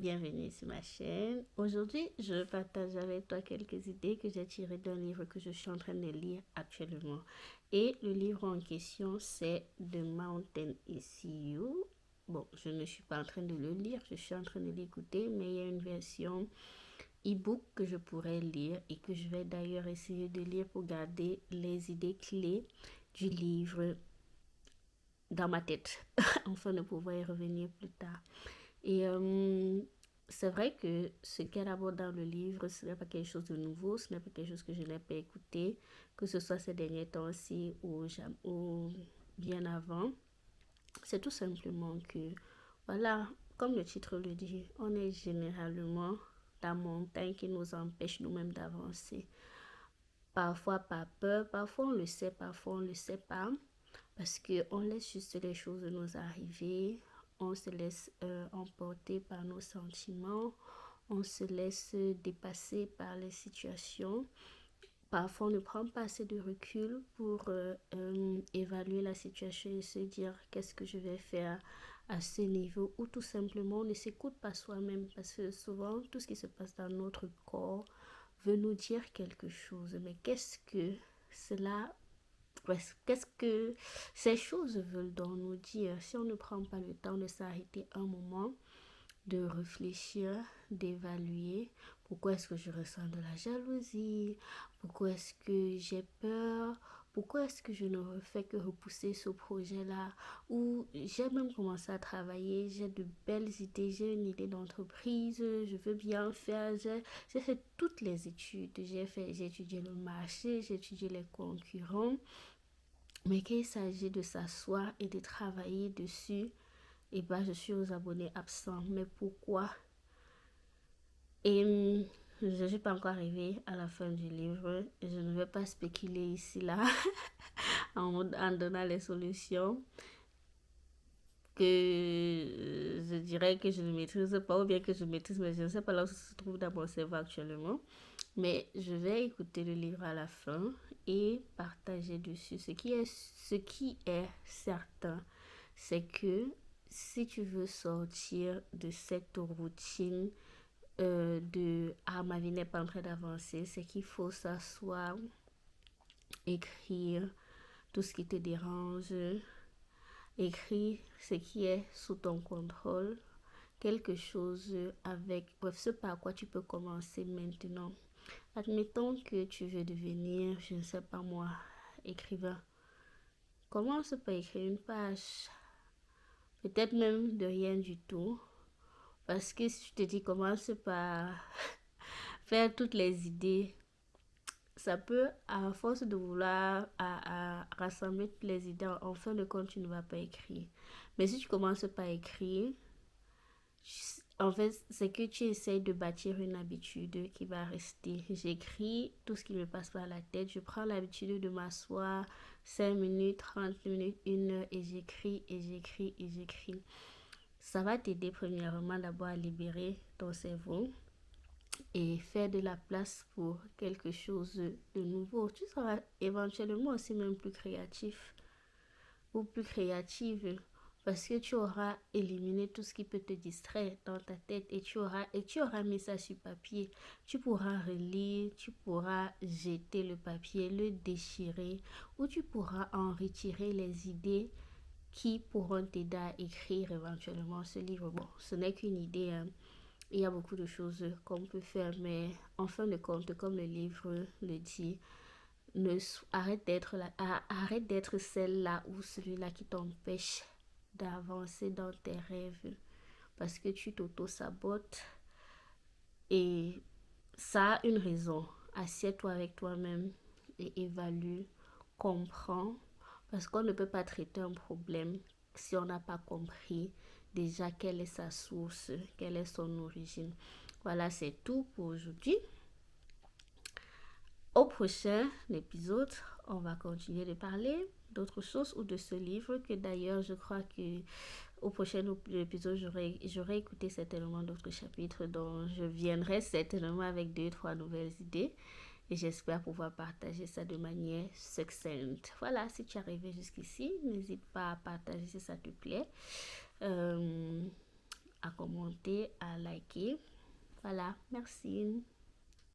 bienvenue sur ma chaîne. Aujourd'hui, je partage avec toi quelques idées que j'ai tirées d'un livre que je suis en train de lire actuellement. Et le livre en question, c'est The Mountain Is You. Bon, je ne suis pas en train de le lire, je suis en train de l'écouter, mais il y a une version e-book que je pourrais lire et que je vais d'ailleurs essayer de lire pour garder les idées clés du livre dans ma tête, afin de pouvoir y revenir plus tard. Et c'est vrai que ce qu'elle aborde dans le livre, ce n'est pas quelque chose de nouveau, ce n'est pas quelque chose que je n'ai pas écouté, que ce soit ces derniers temps-ci ou bien avant. C'est tout simplement que, voilà, comme le titre le dit, on est généralement la montagne qui nous empêche nous-mêmes d'avancer. Parfois par peur, parfois on le sait, parfois on ne le sait pas, parce qu'on laisse juste les choses nous arriver, on se laisse emporter par nos sentiments, on se laisse dépasser par les situations. Parfois, on ne prend pas assez de recul pour évaluer la situation et se dire qu'est-ce que je vais faire à ce niveau, ou tout simplement on ne s'écoute pas soi-même, parce que souvent tout ce qui se passe dans notre corps veut nous dire quelque chose. Mais qu'est-ce que cela qu'est-ce que ces choses veulent donc nous dire si on ne prend pas le temps de s'arrêter un moment, de réfléchir, d'évaluer pourquoi est-ce que je ressens de la jalousie, pourquoi est-ce que j'ai peur, pourquoi est-ce que je ne fais que repousser ce projet-là, ou j'ai même commencé à travailler, j'ai de belles idées, j'ai une idée d'entreprise, je veux bien faire, j'ai fait toutes les études, j'ai étudié le marché, j'ai étudié les concurrents, mais qu'il s'agit de s'asseoir et de travailler dessus, et bah je suis aux abonnés absents. Mais pourquoi? Et je ne suis pas encore arrivée à la fin du livre. Je ne vais pas spéculer ici là en donnant les solutions que je dirais que je ne maîtrise pas, ou bien que je maîtrise, mais je ne sais pas là où ça se trouve dans mon cerveau actuellement. Mais je vais écouter le livre à la fin et partager dessus. Ce qui est certain, c'est que si tu veux sortir de cette routine de ah, ma vie n'est pas en train d'avancer, c'est qu'il faut s'asseoir, écrire tout ce qui te dérange, écrire ce qui est sous ton contrôle, quelque chose avec, bref, ce par quoi tu peux commencer maintenant. Admettons que tu veux devenir, je ne sais pas moi, écrivain. Commence par écrire une page, peut-être même de rien du tout. Parce que si je te dis commence par faire toutes les idées, ça peut, à force de vouloir à rassembler toutes les idées, en fin de compte, tu ne vas pas écrire. Mais si tu commences par écrire, en fait, c'est que tu essayes de bâtir une habitude qui va rester. J'écris tout ce qui me passe par la tête. Je prends l'habitude de m'asseoir 5 minutes, 30 minutes, 1 heure et j'écris et j'écris et j'écris. Ça va t'aider premièrement d'abord à libérer ton cerveau et faire de la place pour quelque chose de nouveau. Tu seras éventuellement aussi même plus créatif ou plus créative, parce que tu auras éliminé tout ce qui peut te distraire dans ta tête et tu auras mis ça sur papier. Tu pourras relire, tu pourras jeter le papier, le déchirer, ou tu pourras en retirer les idées qui pourront t'aider à écrire éventuellement ce livre. Bon, ce n'est qu'une idée, hein. Il y a beaucoup de choses qu'on peut faire, mais en fin de compte, comme le livre le dit, arrête d'être celle-là ou celui-là qui t'empêche d'avancer dans tes rêves, parce que tu t'auto-sabotes et ça a une raison. Assieds-toi avec toi-même et évalue, comprends, parce qu'on ne peut pas traiter un problème si on n'a pas compris déjà quelle est sa source, quelle est son origine. Voilà, c'est tout pour aujourd'hui. Au prochain épisode, on va continuer de parler d'autres choses ou de ce livre que d'ailleurs je crois que au prochain épisode j'aurai écouté certainement d'autres chapitres dont je viendrai certainement avec 2-3 nouvelles idées et j'espère pouvoir partager ça de manière succincte. Voilà, si tu es arrivé jusqu'ici, n'hésite pas à partager si ça te plaît. à commenter, à liker. Voilà, merci.